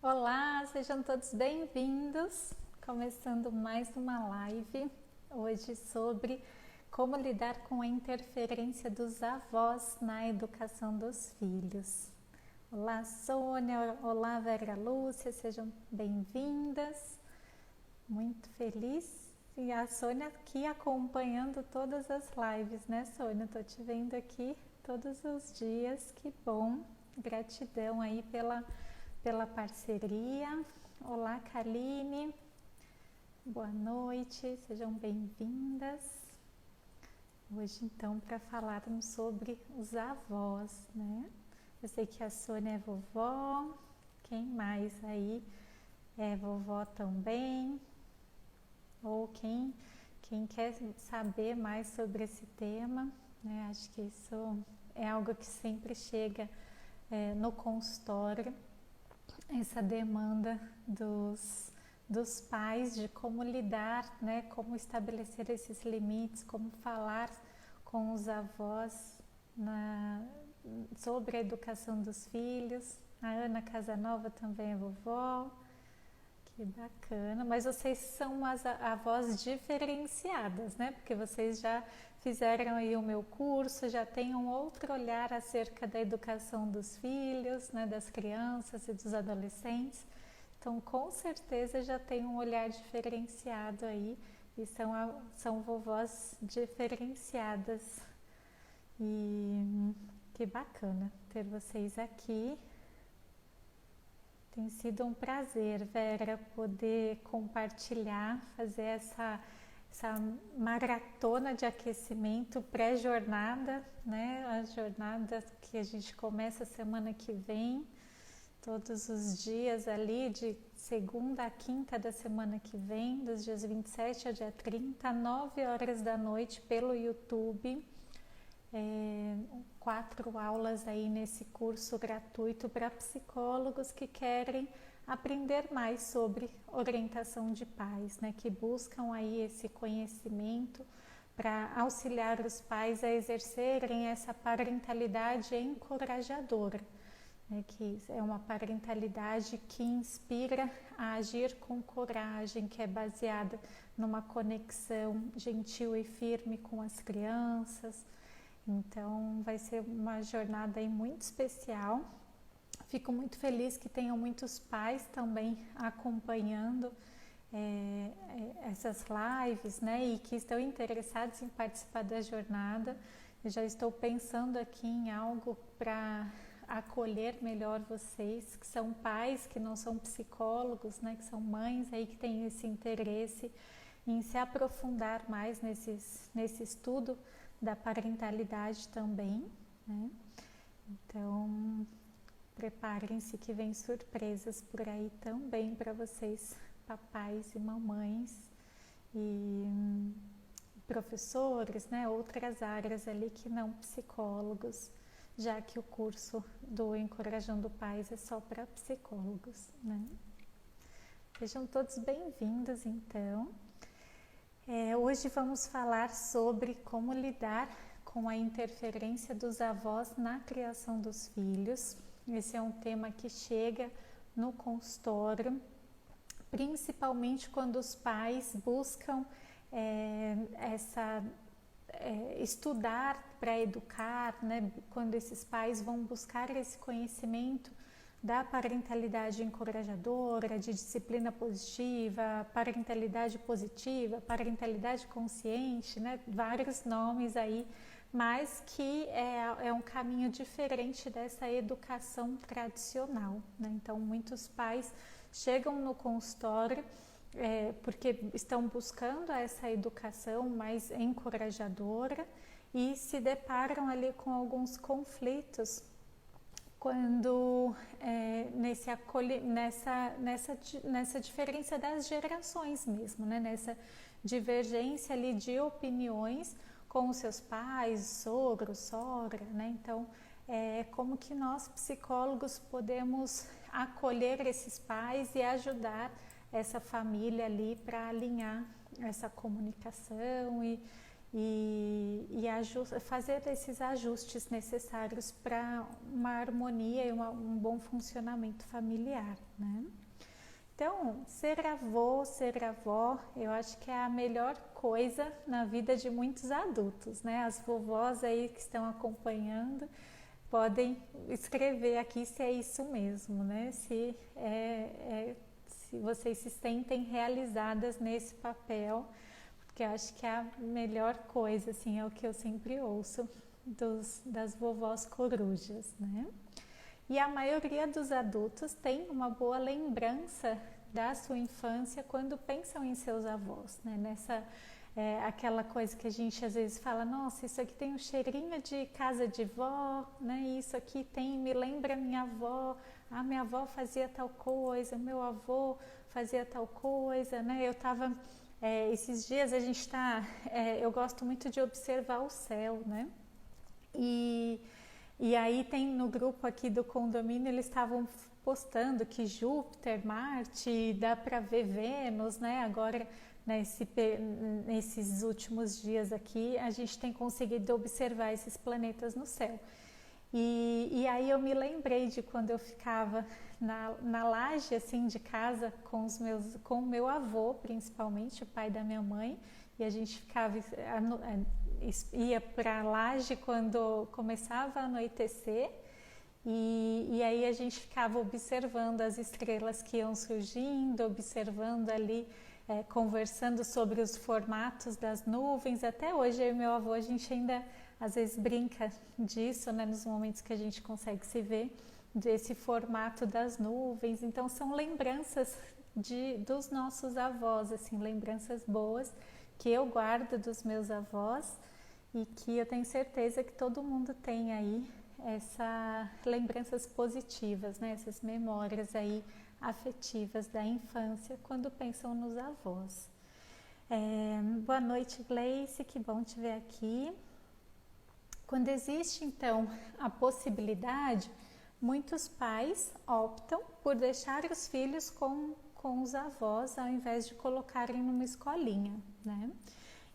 Olá, sejam todos bem-vindos. Começando mais uma live hoje sobre como lidar com a interferência dos avós na educação dos filhos. Olá, Sônia. Olá, Vera Lúcia. Sejam bem-vindas. Muito feliz. E a Sônia aqui acompanhando todas as lives, né, Sônia? Tô te vendo aqui todos os dias. Que bom. Gratidão aí pela parceria. Olá, Kaline. Boa noite, sejam bem-vindas. Hoje, então, para falarmos sobre os avós, né? Eu sei que a Sônia é vovó. Quem mais aí é vovó também? Ou quem quer saber mais sobre esse tema, né? Acho que isso é algo que sempre chega no consultório, essa demanda dos pais de como lidar, né, como estabelecer esses limites, como falar com os avós sobre a educação dos filhos. A Ana Casanova também é vovó. Que bacana, mas vocês são umas avós diferenciadas, né? Porque vocês já fizeram aí o meu curso, já têm um outro olhar acerca da educação dos filhos, né? Das crianças e dos adolescentes. Então, com certeza já tem um olhar diferenciado aí e são vovós diferenciadas. E que bacana ter vocês aqui. Tem sido um prazer, Vera, poder compartilhar, fazer essa maratona de aquecimento pré-jornada, né? A jornada que a gente começa semana que vem, todos os dias ali, de segunda a quinta da semana que vem, dos dias 27 ao dia 30, 9 horas da noite, pelo YouTube. 4 aulas aí nesse curso gratuito para psicólogos que querem aprender mais sobre orientação de pais, né, que buscam aí esse conhecimento para auxiliar os pais a exercerem essa parentalidade encorajadora, né, que é uma parentalidade que inspira a agir com coragem, que é baseada numa conexão gentil e firme com as crianças. Então vai ser uma jornada aí muito especial. Fico muito feliz que tenham muitos pais também acompanhando essas lives, né? E que estão interessados em participar da jornada. Eu já estou pensando aqui em algo para acolher melhor vocês, que são pais, que não são psicólogos, né? Que são mães aí que têm esse interesse em se aprofundar mais nesse estudo da parentalidade também, né? Então, preparem-se que vem surpresas por aí também para vocês, papais e mamães e professores, né? Outras áreas ali que não psicólogos, já que o curso do Encorajando Pais é só para psicólogos, né? Sejam todos bem-vindos, então. Hoje vamos falar sobre como lidar com a interferência dos avós na criação dos filhos. Esse é um tema que chega no consultório, principalmente quando os pais buscam estudar para educar, né? Quando esses pais vão buscar esse conhecimento da parentalidade encorajadora, de disciplina positiva, parentalidade positiva, parentalidade consciente, né? Vários nomes aí, mas que é um caminho diferente dessa educação tradicional, né? Então, muitos pais chegam no consultório porque estão buscando essa educação mais encorajadora e se deparam ali com alguns conflitos quando nessa diferença das gerações mesmo, né? Nessa divergência ali de opiniões com os seus pais, sogro, sogra, né? Então, como que nós psicólogos podemos acolher esses pais e ajudar essa família ali para alinhar essa comunicação fazer esses ajustes necessários para uma harmonia e um bom funcionamento familiar, né? Então, ser avô, ser avó, eu acho que é a melhor coisa na vida de muitos adultos, né? As vovós aí que estão acompanhando podem escrever aqui se é isso mesmo, né? Se vocês se sentem realizadas nesse papel, porque eu acho que é a melhor coisa, assim, é o que eu sempre ouço das vovós corujas, né? E a maioria dos adultos tem uma boa lembrança da sua infância quando pensam em seus avós, né? Aquela coisa que a gente às vezes fala, nossa, isso aqui tem um cheirinho de casa de vó, né? Isso aqui me lembra minha avó, minha avó fazia tal coisa, meu avô fazia tal coisa, né? Esses dias eu gosto muito de observar o céu, né? E aí tem no grupo aqui do condomínio, eles estavam postando que Júpiter, Marte, dá para ver Vênus, né? Agora, nesses últimos dias aqui, a gente tem conseguido observar esses planetas no céu. E aí eu me lembrei de quando eu ficava na laje, assim, de casa com o meu avô, principalmente, o pai da minha mãe, e a gente ia para a laje quando começava a anoitecer e aí a gente ficava observando as estrelas que iam surgindo, observando ali, conversando sobre os formatos das nuvens. Até hoje eu e meu avô, a gente ainda às vezes brinca disso, né, nos momentos que a gente consegue se ver, desse formato das nuvens. Então são lembranças dos nossos avós, assim, lembranças boas que eu guardo dos meus avós e que eu tenho certeza que todo mundo tem aí essas lembranças positivas, né? Essas memórias aí afetivas da infância quando pensam nos avós. Boa noite, Gleice, que bom te ver aqui. Quando existe então a possibilidade, muitos pais optam por deixar os filhos com os avós ao invés de colocarem numa escolinha, né?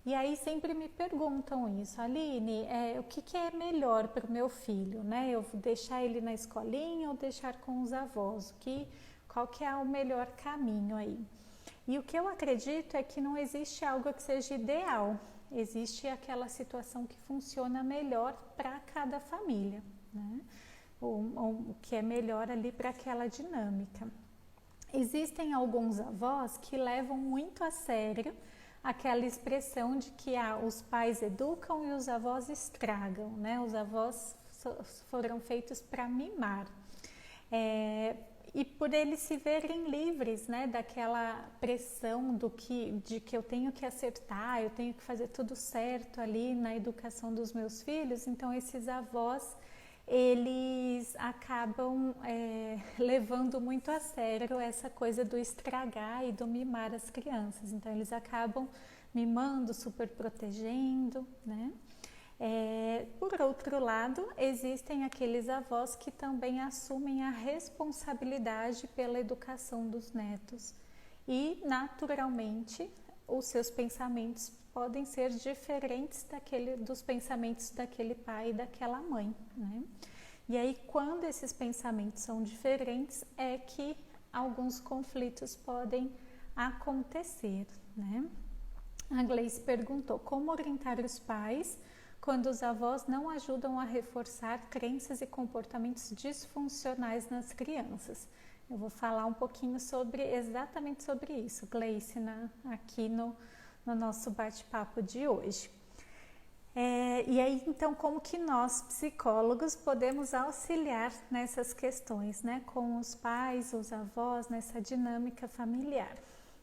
E aí sempre me perguntam isso, Aline, o que é melhor para o meu filho, né? Eu vou deixar ele na escolinha ou deixar com os avós? Qual que é o melhor caminho aí? E o que eu acredito é que não existe algo que seja ideal, existe aquela situação que funciona melhor para cada família, né? O que é melhor ali para aquela dinâmica. Existem alguns avós que levam muito a sério aquela expressão de que os pais educam e os avós estragam, né? Os avós foram feitos para mimar. E por eles se verem livres, né, daquela pressão de que eu tenho que acertar, eu tenho que fazer tudo certo ali na educação dos meus filhos, então esses avós, eles acabam levando muito a sério essa coisa do estragar e do mimar as crianças. Então eles acabam mimando, super protegendo, né? Por outro lado, existem aqueles avós que também assumem a responsabilidade pela educação dos netos e, naturalmente, os seus pensamentos podem ser diferentes dos pensamentos daquele pai e daquela mãe, né? E aí, quando esses pensamentos são diferentes, é que alguns conflitos podem acontecer, né? A Gleice perguntou como orientar os pais quando os avós não ajudam a reforçar crenças e comportamentos disfuncionais nas crianças. Eu vou falar um pouquinho exatamente sobre isso, Gleice, aqui no nosso bate-papo de hoje. E aí, então, como que nós, psicólogos, podemos auxiliar nessas questões, né, com os pais, os avós, nessa dinâmica familiar?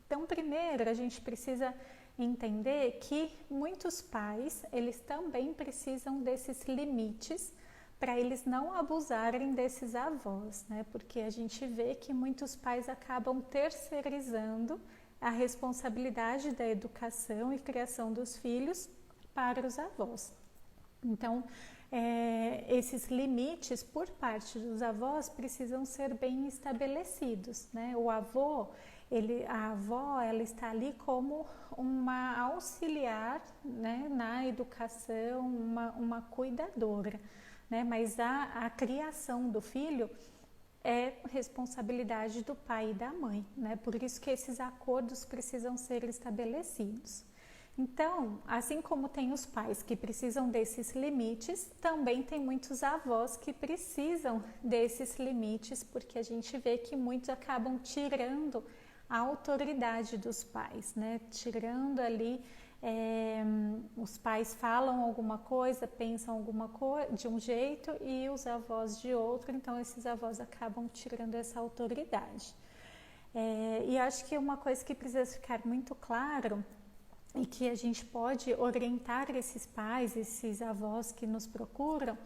Então, primeiro, a gente precisa entender que muitos pais, eles também precisam desses limites para eles não abusarem desses avós, né? Porque a gente vê que muitos pais acabam terceirizando a responsabilidade da educação e criação dos filhos para os avós. Então, esses limites por parte dos avós precisam ser bem estabelecidos, né? O avô, a avó, ela está ali como uma auxiliar, né, na educação, uma cuidadora, né? Mas a criação do filho é responsabilidade do pai e da mãe, né? Por isso que esses acordos precisam ser estabelecidos. Então, assim como tem os pais que precisam desses limites, também tem muitos avós que precisam desses limites, porque a gente vê que muitos acabam tirando a autoridade dos pais, né? Tirando ali, os pais falam alguma coisa, pensam alguma coisa de um jeito e os avós de outro, então esses avós acabam tirando essa autoridade. E acho que uma coisa que precisa ficar muito claro e que a gente pode orientar esses pais, esses avós que nos procuram,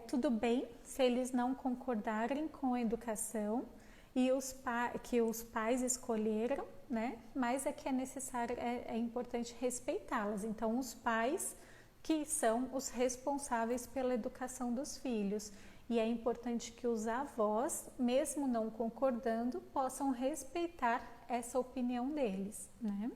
tudo bem se eles não concordarem com a educação e que os pais escolheram, né? Mas que é necessário, é importante respeitá-las. Então, os pais que são os responsáveis pela educação dos filhos. E é importante que os avós, mesmo não concordando, possam respeitar essa opinião deles, né?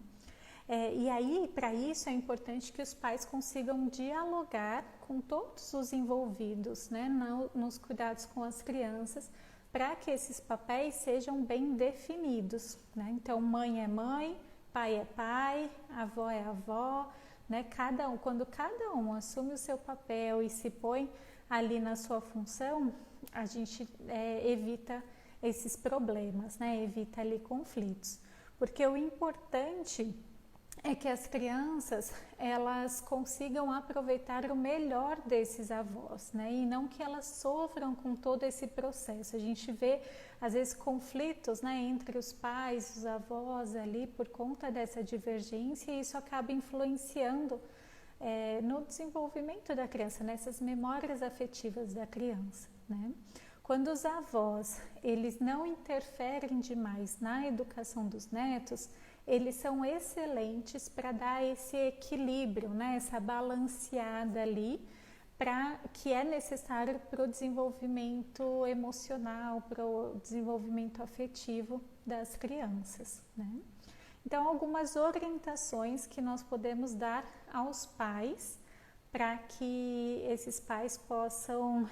E aí, para isso, é importante que os pais consigam dialogar com todos os envolvidos, né, nos cuidados com as crianças, para que esses papéis sejam bem definidos, né? Então, mãe é mãe, pai é pai, avó é avó, né? Quando cada um assume o seu papel e se põe ali na sua função, a gente evita esses problemas, né? Evita ali conflitos, porque o importante é que as crianças, elas consigam aproveitar o melhor desses avós, né? E não que elas sofram com todo esse processo. A gente vê, às vezes, conflitos, né, entre os pais, os avós ali, por conta dessa divergência, e isso acaba influenciando no desenvolvimento da criança, nessas memórias afetivas da criança, né? Quando os avós, eles não interferem demais na educação dos netos, eles são excelentes para dar esse equilíbrio, né? Essa balanceada ali, que é necessário para o desenvolvimento emocional, para o desenvolvimento afetivo das crianças, né? Então, algumas orientações que nós podemos dar aos pais para que esses pais possam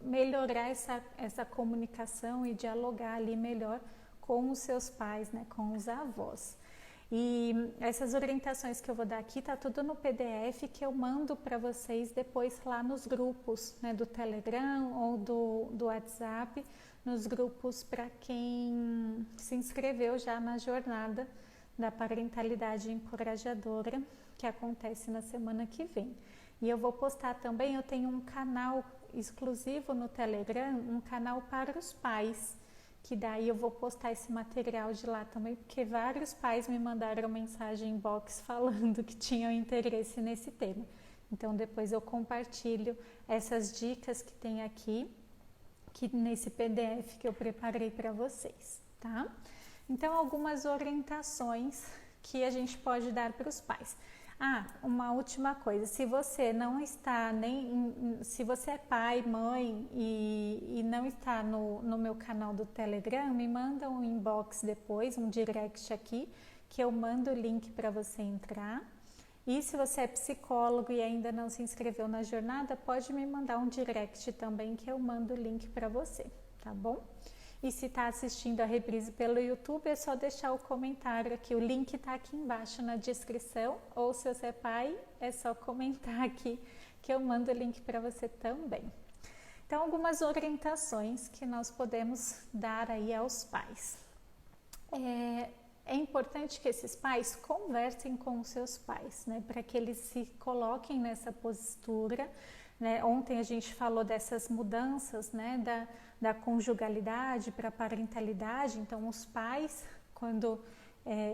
melhorar essa comunicação e dialogar ali melhor com os seus pais, né, com os avós. E essas orientações que eu vou dar aqui, tá tudo no PDF que eu mando para vocês depois lá nos grupos, né, do Telegram ou do WhatsApp, nos grupos para quem se inscreveu já na jornada da parentalidade encorajadora, que acontece na semana que vem. E eu vou postar também, eu tenho um canal exclusivo no Telegram, um canal para os pais, que daí eu vou postar esse material de lá também, porque vários pais me mandaram mensagem inbox falando que tinham interesse nesse tema. Então depois eu compartilho essas dicas que tem aqui, que nesse PDF que eu preparei para vocês, tá? Então algumas orientações que a gente pode dar para os pais. Uma última coisa, se você não está se você é pai, mãe e não está no meu canal do Telegram, me manda um inbox depois, um direct aqui, que eu mando o link para você entrar. E se você é psicólogo e ainda não se inscreveu na jornada, pode me mandar um direct também, que eu mando o link para você, tá bom? E se está assistindo a reprise pelo YouTube, é só deixar o comentário aqui. O link está aqui embaixo na descrição. Ou se você é pai, é só comentar aqui que eu mando o link para você também. Então, algumas orientações que nós podemos dar aí aos pais. É importante que esses pais conversem com os seus pais, né? Para que eles se coloquem nessa postura, né? Ontem a gente falou dessas mudanças, né? Da conjugalidade para a parentalidade. Então, os pais, quando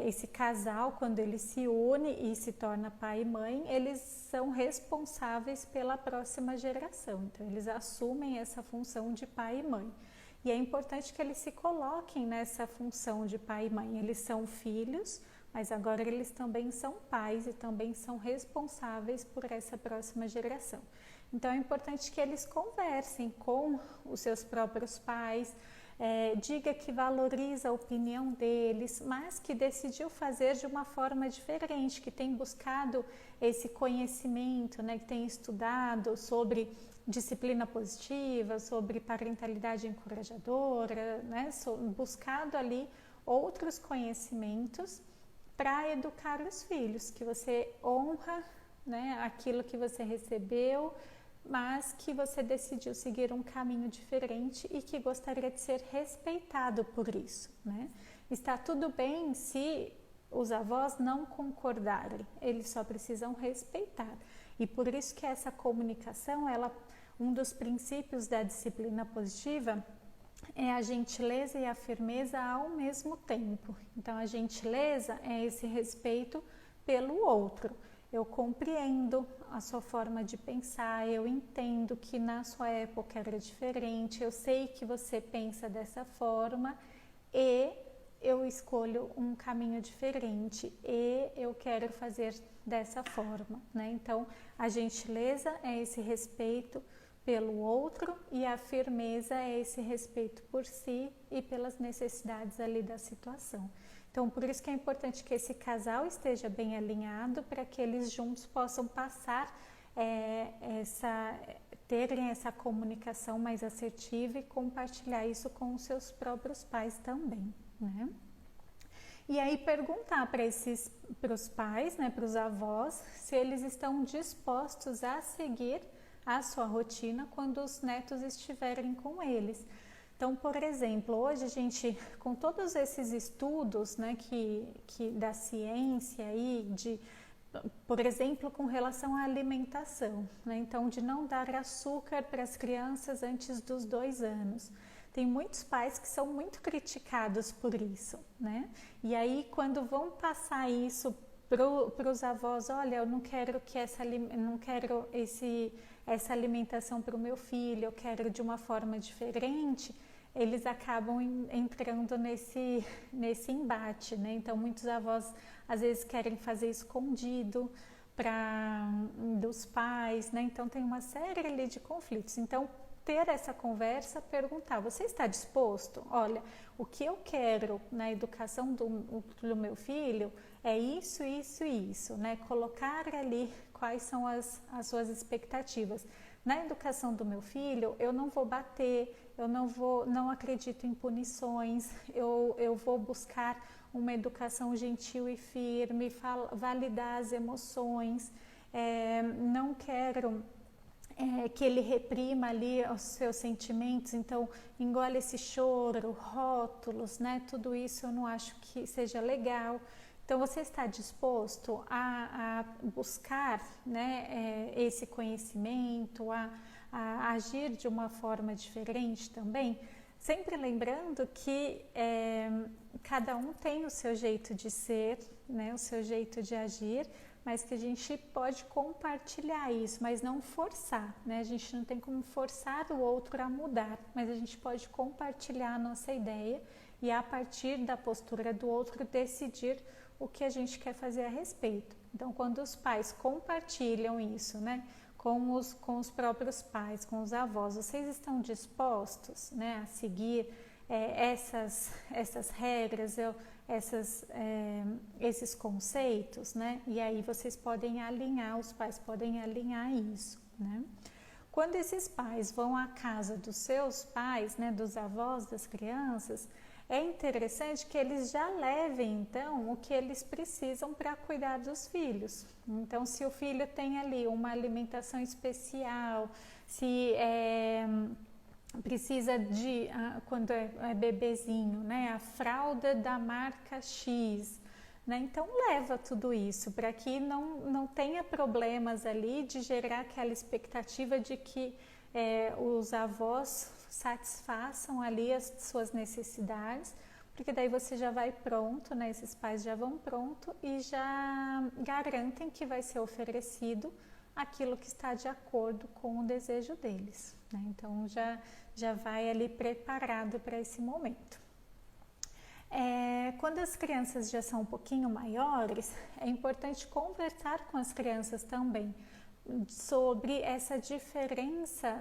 esse casal, quando ele se une e se torna pai e mãe, eles são responsáveis pela próxima geração. Então, eles assumem essa função de pai e mãe. E é importante que eles se coloquem nessa função de pai e mãe. Eles são filhos, mas agora eles também são pais e também são responsáveis por essa próxima geração. Então é importante que eles conversem com os seus próprios pais, diga que valoriza a opinião deles, mas que decidiu fazer de uma forma diferente, que tem buscado esse conhecimento, né, que tem estudado sobre disciplina positiva, sobre parentalidade encorajadora, né, buscado ali outros conhecimentos para educar os filhos, que você honra, né, aquilo que você recebeu, mas que você decidiu seguir um caminho diferente e que gostaria de ser respeitado por isso, né? Está tudo bem se os avós não concordarem, eles só precisam respeitar. E por isso que essa comunicação, um dos princípios da disciplina positiva é a gentileza e a firmeza ao mesmo tempo. Então a gentileza é esse respeito pelo outro. Eu compreendo a sua forma de pensar, eu entendo que na sua época era diferente, eu sei que você pensa dessa forma e eu escolho um caminho diferente e eu quero fazer dessa forma, né? Então, a gentileza é esse respeito pelo outro e a firmeza é esse respeito por si e pelas necessidades ali da situação. Então, por isso que é importante que esse casal esteja bem alinhado para que eles juntos possam passar terem essa comunicação mais assertiva e compartilhar isso com os seus próprios pais também, né? E aí perguntar para os pais, né, para os avós, se eles estão dispostos a seguir a sua rotina quando os netos estiverem com eles. Então, por exemplo, hoje a gente, com todos esses estudos, né, que da ciência aí, por exemplo, com relação à alimentação, né, então de não dar açúcar para as crianças antes dos 2 anos. Tem muitos pais que são muito criticados por isso, né? E aí, quando vão passar isso para os avós, olha, eu não quero essa alimentação para o meu filho, eu quero de uma forma diferente, eles acabam entrando nesse embate, né? Então, muitos avós às vezes querem fazer escondido dos pais, né? Então, tem uma série ali de conflitos. Então, ter essa conversa, perguntar, você está disposto? Olha, o que eu quero na educação do meu filho é isso, isso e isso, né? Colocar ali quais são as suas expectativas. Na educação do meu filho, eu não vou bater, não acredito em punições, eu vou buscar uma educação gentil e firme, validar as emoções, não quero que ele reprima ali os seus sentimentos, então engole esse choro, rótulos, né? Tudo isso eu não acho que seja legal. Então, você está disposto a buscar, né, esse conhecimento, a agir de uma forma diferente também? Sempre lembrando que cada um tem o seu jeito de ser, né, o seu jeito de agir, mas que a gente pode compartilhar isso, mas não forçar, né? A gente não tem como forçar o outro a mudar, mas a gente pode compartilhar a nossa ideia e a partir da postura do outro decidir o que a gente quer fazer a respeito. Então, quando os pais compartilham isso, né, com os próprios pais, com os avós, vocês estão dispostos, né, a seguir essas regras, esses conceitos, né? E aí vocês podem alinhar, os pais podem alinhar isso, né? Quando esses pais vão à casa dos seus pais, né, dos avós das crianças, é interessante que eles já levem, então, o que eles precisam para cuidar dos filhos. Então, se o filho tem ali uma alimentação especial, se precisa de, quando é bebezinho, né, a fralda da marca X, né? Então, leva tudo isso para que não tenha problemas ali de gerar aquela expectativa de que os avós satisfaçam ali as suas necessidades, porque daí você já vai pronto, né? Esses pais já vão pronto e já garantem que vai ser oferecido aquilo que está de acordo com o desejo deles, né? Então já vai ali preparado para esse momento. Quando as crianças já são um pouquinho maiores, é importante conversar com as crianças também sobre essa diferença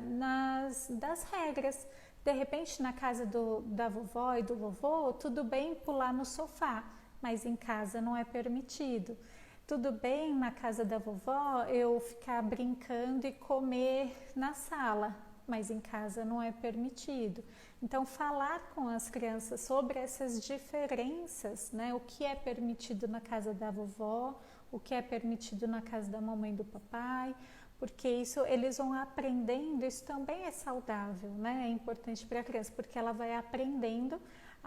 das regras. De repente, na casa da vovó e do vovô, tudo bem pular no sofá, mas em casa não é permitido. Tudo bem na casa da vovó eu ficar brincando e comer na sala, mas em casa não é permitido. Então, falar com as crianças sobre essas diferenças, né? O que é permitido na casa da vovó, o que é permitido na casa da mamãe e do papai, porque isso eles vão aprendendo, isso também é saudável, né? É importante para a criança, porque ela vai aprendendo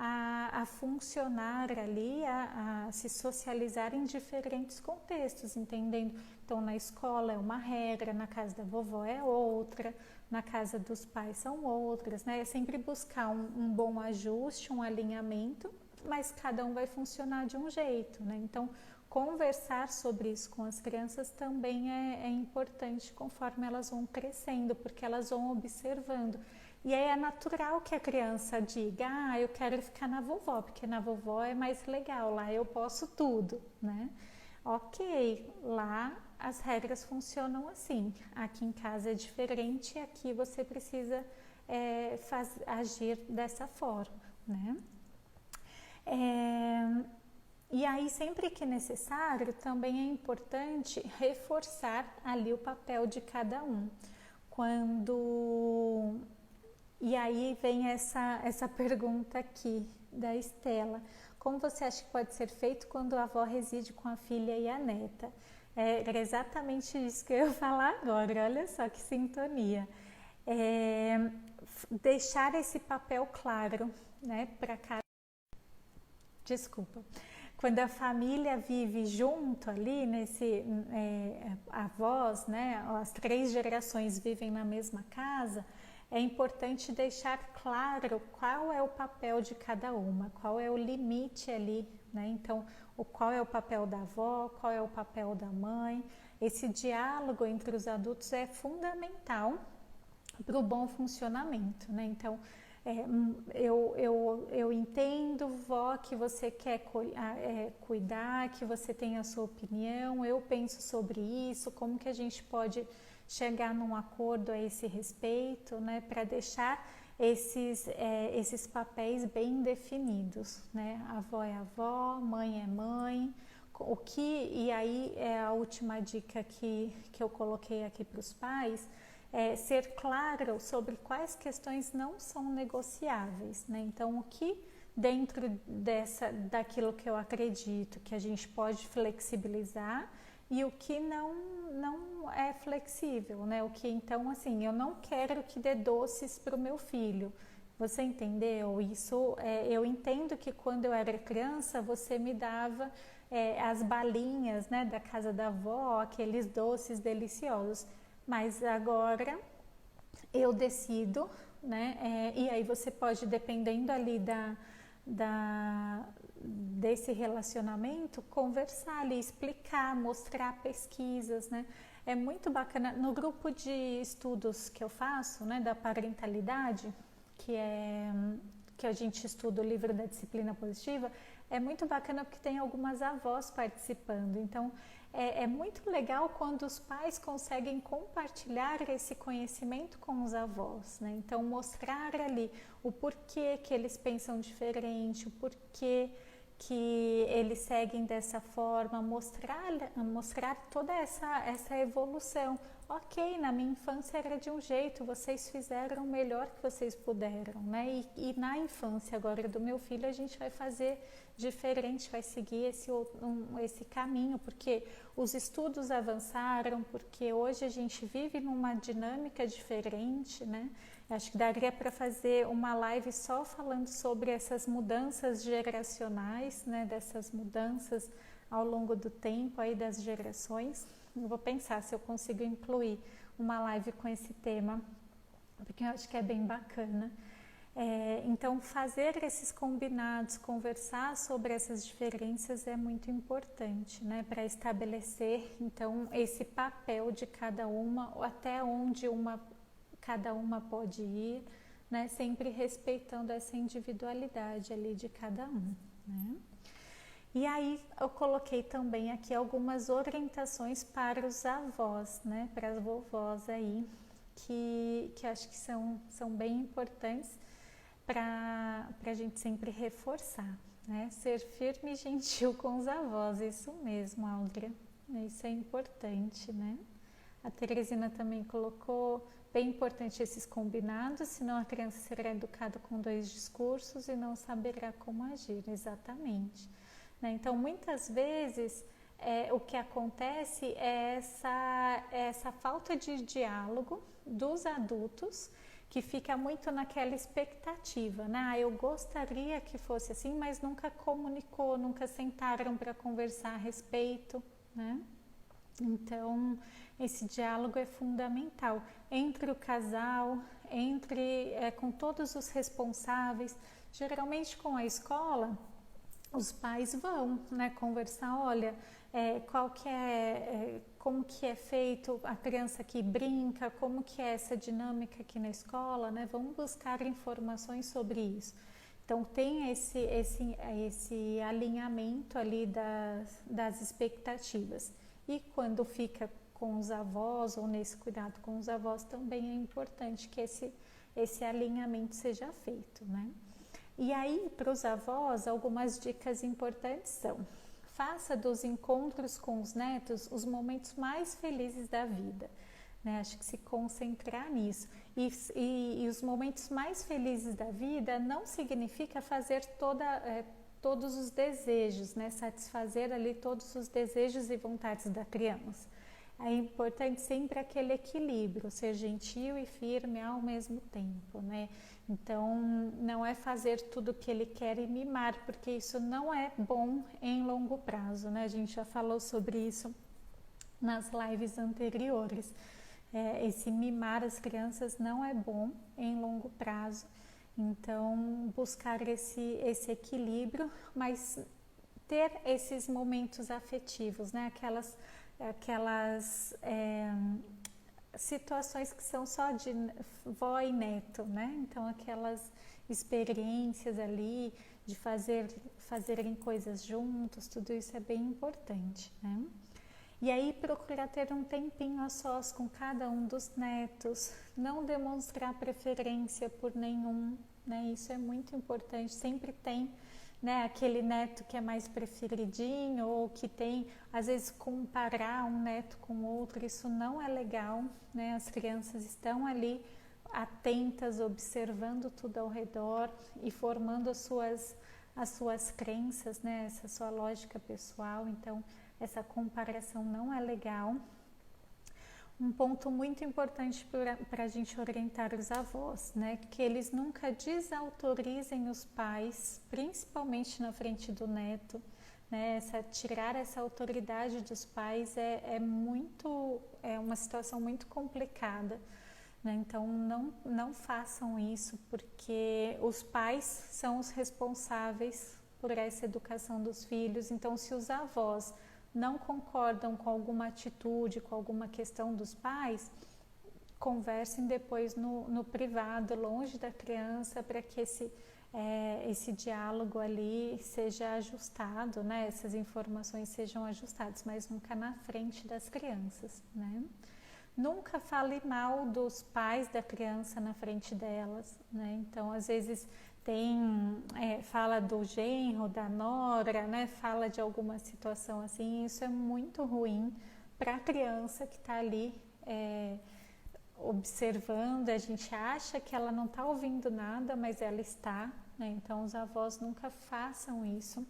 a funcionar ali, a se socializar em diferentes contextos, entendendo? Então, na escola é uma regra, na casa da vovó é outra, na casa dos pais são outras, né? É sempre buscar um bom ajuste, um alinhamento, mas cada um vai funcionar de um jeito, né? Então, conversar sobre isso com as crianças também é importante conforme elas vão crescendo, porque elas vão observando. E aí é natural que a criança diga, eu quero ficar na vovó, porque na vovó é mais legal, lá eu posso tudo, né? Ok, lá as regras funcionam assim, aqui em casa é diferente, aqui você precisa agir dessa forma, né? E aí, sempre que necessário, também é importante reforçar ali o papel de cada um. E aí vem essa pergunta aqui da Estela. Como você acha que pode ser feito quando a avó reside com a filha e a neta? Era exatamente isso que eu ia falar agora, olha só que sintonia. Deixar esse papel claro, né, para cada... Desculpa. Quando a família vive junto ali, avós, né, as 3 gerações vivem na mesma casa, é importante deixar claro qual é o papel de cada uma, qual é o limite ali, né? Então, qual é o papel da avó, qual é o papel da mãe. Esse diálogo entre os adultos é fundamental para o bom funcionamento, né? Então, eu entendo, vó, que você quer cuidar, que você tem a sua opinião, eu penso sobre isso, como que a gente pode chegar num acordo a esse respeito, né, para deixar esses papéis bem definidos, né? Avó é avó, mãe é mãe. E aí é a última dica que eu coloquei aqui para os pais, ser claro sobre quais questões não são negociáveis, né? Então, o que dentro daquilo que eu acredito que a gente pode flexibilizar e o que não é flexível, né? O que então, assim, eu não quero que dê doces para o meu filho. Você entendeu? Isso, eu entendo que quando eu era criança você me dava as balinhas, né, da casa da avó, aqueles doces deliciosos. Mas agora eu decido, né? E aí você pode, dependendo ali desse relacionamento, conversar ali, explicar, mostrar pesquisas, né? É muito bacana. No grupo de estudos que eu faço, né, da parentalidade, que a gente estuda o livro da disciplina positiva, é muito bacana porque tem algumas avós participando. Então, é muito legal quando os pais conseguem compartilhar esse conhecimento com os avós, né? Então, mostrar ali o porquê que eles pensam diferente, o porquê que eles seguem dessa forma, mostrar toda essa evolução. Ok, na minha infância era de um jeito, vocês fizeram o melhor que vocês puderam, né? E na infância agora do meu filho a gente vai fazer diferente, vai seguir esse caminho, porque os estudos avançaram, porque hoje a gente vive numa dinâmica diferente, né? Acho que daria para fazer uma live só falando sobre essas mudanças geracionais, né? Dessas mudanças ao longo do tempo aí das gerações. Eu vou pensar se eu consigo incluir uma live com esse tema, porque eu acho que é bem bacana. Então, fazer esses combinados, conversar sobre essas diferenças é muito importante, né? Para estabelecer, então, esse papel de cada uma, até onde cada uma pode ir, né? Sempre respeitando essa individualidade ali de cada um. né? E aí eu coloquei também aqui algumas orientações para os avós, né? Para as vovós aí, que acho que são bem importantes para a gente sempre reforçar, né? Ser firme e gentil com os avós, isso mesmo, Áudria, isso é importante, né? A Teresina também colocou, bem importante esses combinados, senão a criança será educada com 2 discursos e não saberá como agir, exatamente. Né? Então, muitas vezes, o que acontece é essa falta de diálogo dos adultos, que fica muito naquela expectativa, né? Ah, eu gostaria que fosse assim, mas nunca comunicou, nunca sentaram para conversar a respeito, né? Então, esse diálogo é fundamental entre o casal, com todos os responsáveis. Geralmente com a escola, os pais vão, né, conversar, olha, como que é feito a criança que brinca, como que é essa dinâmica aqui na escola, né? Vamos buscar informações sobre isso. Então tem esse alinhamento ali das expectativas. E quando fica com os avós ou nesse cuidado com os avós, também é importante que esse alinhamento seja feito, né? E aí, para os avós, algumas dicas importantes são: faça dos encontros com os netos os momentos mais felizes da vida, né? Acho que se concentrar nisso. E os momentos mais felizes da vida não significa fazer todos os desejos, né? Satisfazer ali todos os desejos e vontades da criança. É importante sempre aquele equilíbrio, ser gentil e firme ao mesmo tempo, né? Então, não é fazer tudo o que ele quer e mimar, porque isso não é bom em longo prazo, né? A gente já falou sobre isso nas lives anteriores. Esse mimar as crianças não é bom em longo prazo. Então, buscar esse equilíbrio, mas ter esses momentos afetivos, né? Aquelas situações que são só de vó e neto, né? Então, aquelas experiências ali de fazerem coisas juntos, tudo isso é bem importante, né? E aí procurar ter um tempinho a sós com cada um dos netos, não demonstrar preferência por nenhum, né? Isso é muito importante, sempre tem, né, aquele neto que é mais preferidinho ou que tem, às vezes, comparar um neto com outro, isso não é legal, né? As crianças estão ali atentas, observando tudo ao redor e formando as suas crenças, né? Essa sua lógica pessoal, então essa comparação não é legal. Um ponto muito importante para a gente orientar os avós, né? Que eles nunca desautorizem os pais, principalmente na frente do neto, né? Tirar essa autoridade dos pais é uma situação muito complicada, né? Então não façam isso, porque os pais são os responsáveis por essa educação dos filhos. Então, se os avós não concordam com alguma atitude, com alguma questão dos pais, conversem depois no privado, longe da criança, para que esse diálogo ali seja ajustado, né? Essas informações sejam ajustadas, mas nunca na frente das crianças, né? Nunca fale mal dos pais da criança na frente delas, né? Então, às vezes fala do genro, da nora, né? Fala de alguma situação assim, isso é muito ruim para a criança que está ali observando. A gente acha que ela não está ouvindo nada, mas ela está, né? Então, os avós nunca façam isso.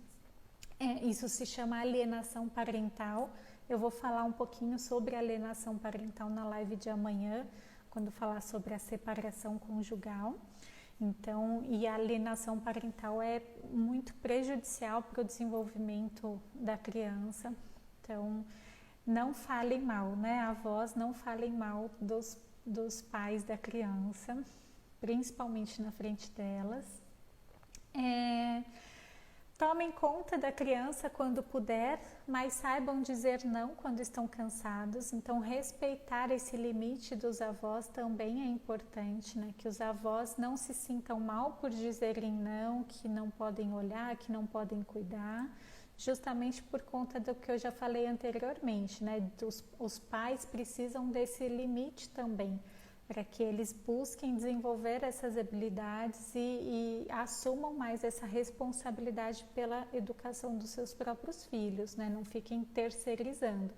Isso se chama alienação parental. Eu vou falar um pouquinho sobre alienação parental na live de amanhã, quando falar sobre a separação conjugal. Então, e a alienação parental é muito prejudicial para o desenvolvimento da criança. Então, não falem mal, né? Avós, não falem mal dos pais da criança, principalmente na frente delas. Tomem conta da criança quando puder, mas saibam dizer não quando estão cansados. Então, respeitar esse limite dos avós também é importante, né? Que os avós não se sintam mal por dizerem não, que não podem olhar, que não podem cuidar, justamente por conta do que eu já falei anteriormente, né? Os pais precisam desse limite também, para que eles busquem desenvolver essas habilidades e assumam mais essa responsabilidade pela educação dos seus próprios filhos, né? Não fiquem terceirizando.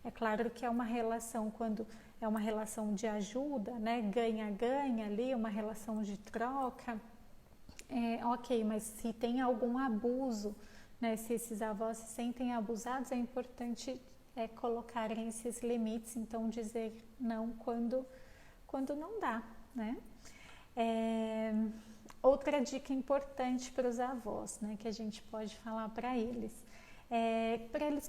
É claro que é uma relação, quando é uma relação de ajuda, né? Ganha-ganha ali, uma relação de troca, ok, mas se tem algum abuso, né? Se esses avós se sentem abusados, é importante colocarem esses limites, então dizer não quando não dá, né? Outra dica importante para os avós, né, que a gente pode falar para eles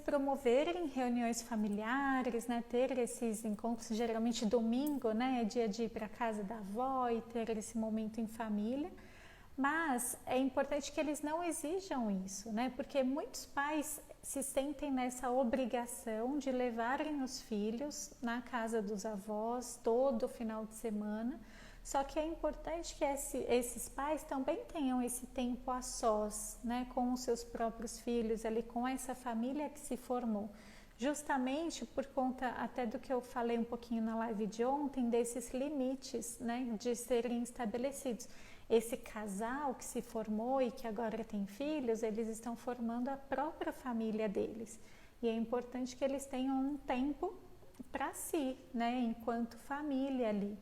promoverem reuniões familiares, né, ter esses encontros, geralmente domingo, né, é dia de ir para a casa da avó e ter esse momento em família, mas é importante que eles não exijam isso, né, porque muitos pais se sentem nessa obrigação de levarem os filhos na casa dos avós todo final de semana, só que é importante que esses pais também tenham esse tempo a sós, né, com os seus próprios filhos, ali com essa família que se formou, justamente por conta até do que eu falei um pouquinho na live de ontem, desses limites, né, de serem estabelecidos. Esse casal que se formou e que agora tem filhos, eles estão formando a própria família deles. E é importante que eles tenham um tempo para si, né, enquanto família ali.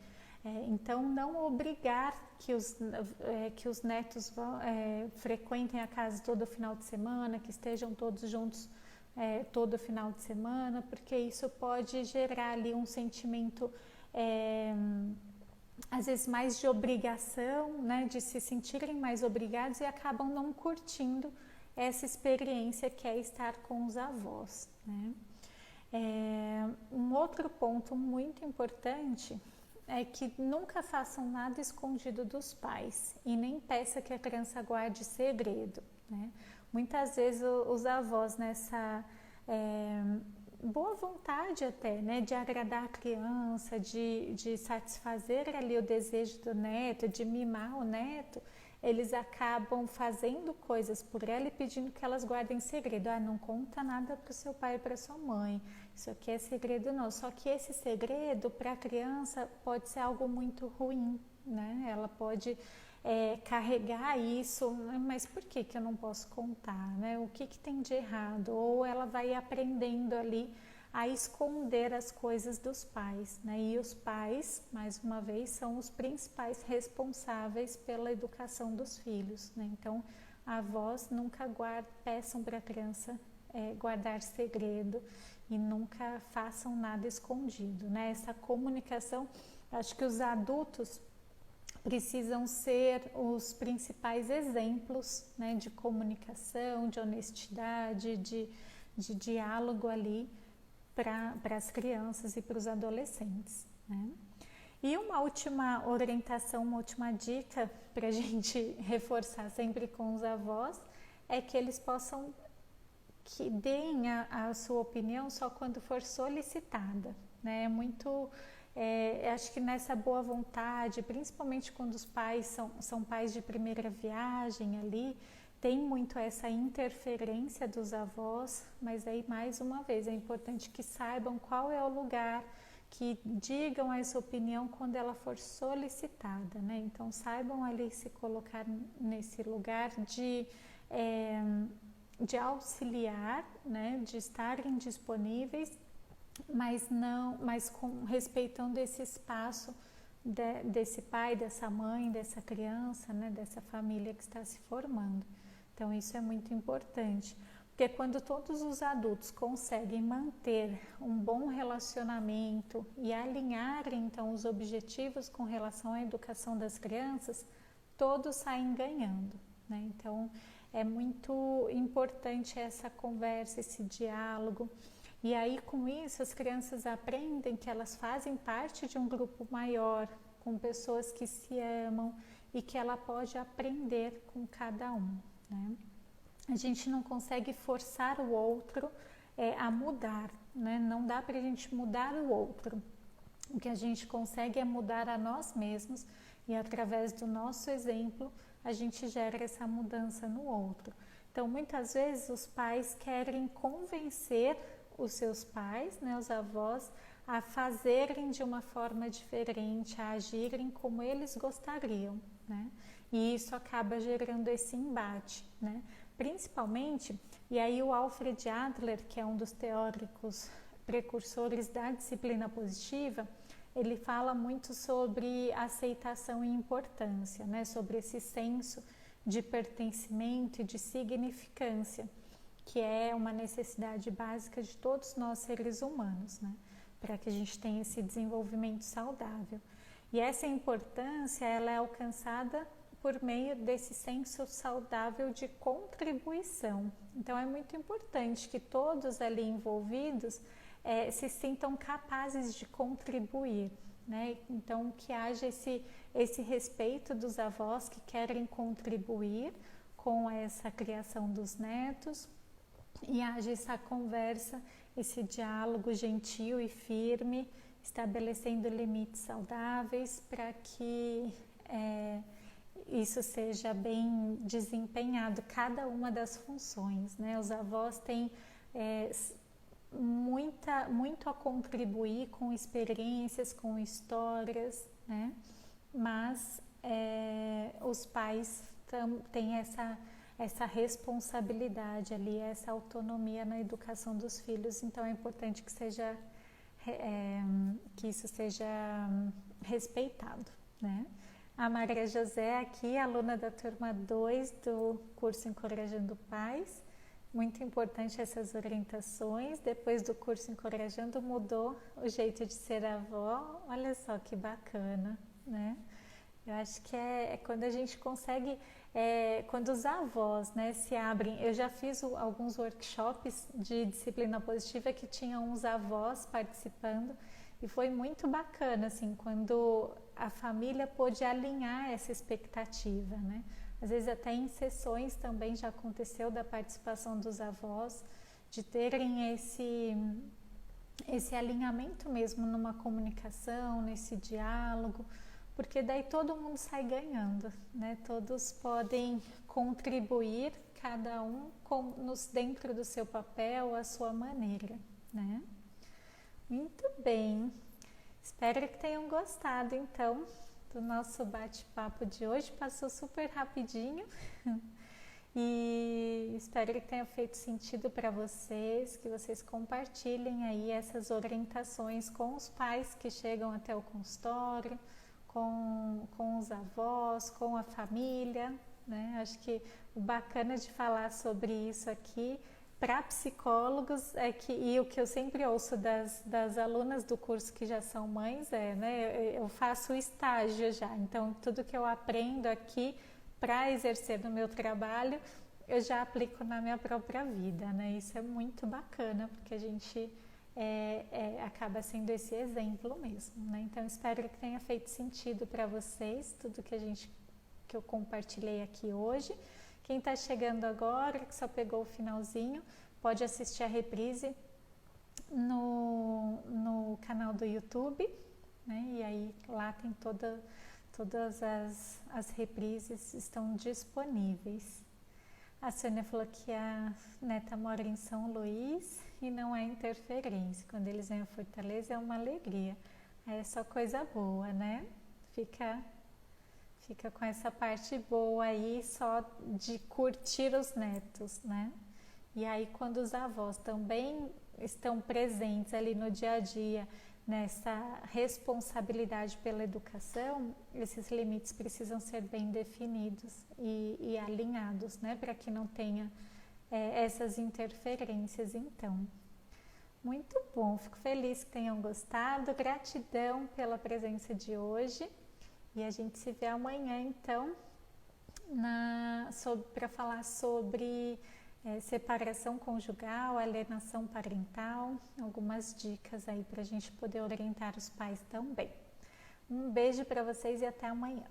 Então, não obrigar que os netos frequentem a casa todo final de semana, que estejam todos juntos todo final de semana, porque isso pode gerar ali um sentimento às vezes mais de obrigação, né, de se sentirem mais obrigados e acabam não curtindo essa experiência que é estar com os avós, né? Um outro ponto muito importante é que nunca façam nada escondido dos pais e nem peça que a criança guarde segredo, né? Muitas vezes os avós nessa boa vontade até, né, de agradar a criança, de satisfazer ali o desejo do neto, de mimar o neto, eles acabam fazendo coisas por ela e pedindo que elas guardem segredo. Não conta nada para o seu pai e para sua mãe, isso aqui é segredo não. Só que esse segredo para a criança pode ser algo muito ruim, né? Ela pode carregar isso, mas por que eu não posso contar, né? O que tem de errado? Ou ela vai aprendendo ali a esconder as coisas dos pais, né? E os pais, mais uma vez, são os principais responsáveis pela educação dos filhos, né? Então, avós nunca peçam para a criança guardar segredo e nunca façam nada escondido, né? Essa comunicação, acho que os adultos precisam ser os principais exemplos, né, de comunicação, de honestidade, de diálogo ali para as crianças e para os adolescentes, né? E uma última orientação, uma última dica para a gente reforçar sempre com os avós é que eles possam que deem a sua opinião só quando for solicitada, né? É muito acho que nessa boa vontade, principalmente quando os pais são pais de primeira viagem ali, tem muito essa interferência dos avós, mas aí mais uma vez é importante que saibam qual é o lugar, que digam essa opinião quando ela for solicitada, né? Então saibam ali se colocar nesse lugar de auxiliar, né? De estarem disponíveis, mas respeitando esse espaço desse pai, dessa mãe, dessa criança, né, dessa família que está se formando. Então isso é muito importante, porque quando todos os adultos conseguem manter um bom relacionamento e alinharem então os objetivos com relação à educação das crianças, todos saem ganhando, né? Então é muito importante essa conversa, esse diálogo. E aí, com isso, as crianças aprendem que elas fazem parte de um grupo maior, com pessoas que se amam e que ela pode aprender com cada um, né? a gente não consegue forçar o outro a mudar, né? Não dá para a gente mudar o outro. O que a gente consegue é mudar a nós mesmos e através do nosso exemplo a gente gera essa mudança no outro. Então, muitas vezes os pais querem convencer os seus pais, né, os avós, a fazerem de uma forma diferente, a agirem como eles gostariam, né? E isso acaba gerando esse embate, né? Principalmente, e aí o Alfred Adler, que é um dos teóricos precursores da disciplina positiva, ele fala muito sobre aceitação e importância, né? Sobre esse senso de pertencimento e de significância, que é uma necessidade básica de todos nós seres humanos, né? Para que a gente tenha esse desenvolvimento saudável. E essa importância, ela é alcançada por meio desse senso saudável de contribuição. Então, é muito importante que todos ali envolvidos se sintam capazes de contribuir, né? Então, que haja esse respeito dos avós que querem contribuir com essa criação dos netos e haja essa conversa, esse diálogo gentil e firme, estabelecendo limites saudáveis para que isso seja bem desempenhado, cada uma das funções, né? Os avós têm muito a contribuir com experiências, com histórias, né? Mas os pais têm essa responsabilidade ali, essa autonomia na educação dos filhos, então é importante que isso seja respeitado, né? A Maria José aqui, aluna da turma 2 do curso Encorajando Pais, muito importante essas orientações. Depois do curso Encorajando, mudou o jeito de ser avó. Olha só que bacana, né? Eu acho que é quando a gente consegue, quando os avós, né, se abrem. Eu já fiz alguns workshops de disciplina positiva que tinham uns avós participando e foi muito bacana, assim, quando a família pôde alinhar essa expectativa, né? Às vezes até em sessões também já aconteceu da participação dos avós, de terem esse alinhamento mesmo numa comunicação, nesse diálogo, porque daí todo mundo sai ganhando, né? Todos podem contribuir, cada um dentro do seu papel, a sua maneira, né? Muito bem, espero que tenham gostado então do nosso bate-papo de hoje, passou super rapidinho e espero que tenha feito sentido para vocês, que vocês compartilhem aí essas orientações com os pais que chegam até o consultório, com os avós, com a família, né? Acho que o bacana de falar sobre isso aqui para psicólogos e o que eu sempre ouço das alunas do curso que já são mães né, eu faço estágio já, então tudo que eu aprendo aqui para exercer no meu trabalho, eu já aplico na minha própria vida, né? Isso é muito bacana, porque a gente acaba sendo esse exemplo mesmo, né? Então espero que tenha feito sentido para vocês, tudo que eu compartilhei aqui hoje. Quem está chegando agora, que só pegou o finalzinho, pode assistir a reprise no canal do YouTube, né? E aí lá tem todas as reprises estão disponíveis. A Sônia falou que a neta mora em São Luís e não é interferência. Quando eles vêm a Fortaleza é uma alegria. É só coisa boa, né? Fica com essa parte boa aí só de curtir os netos, né? E aí quando os avós também estão presentes ali no dia a dia, nessa responsabilidade pela educação, esses limites precisam ser bem definidos e alinhados, né? Para que não tenha essas interferências, então. Muito bom, fico feliz que tenham gostado, gratidão pela presença de hoje. E a gente se vê amanhã, então, para falar sobre separação conjugal, alienação parental, algumas dicas aí para a gente poder orientar os pais também. Um beijo para vocês e até amanhã.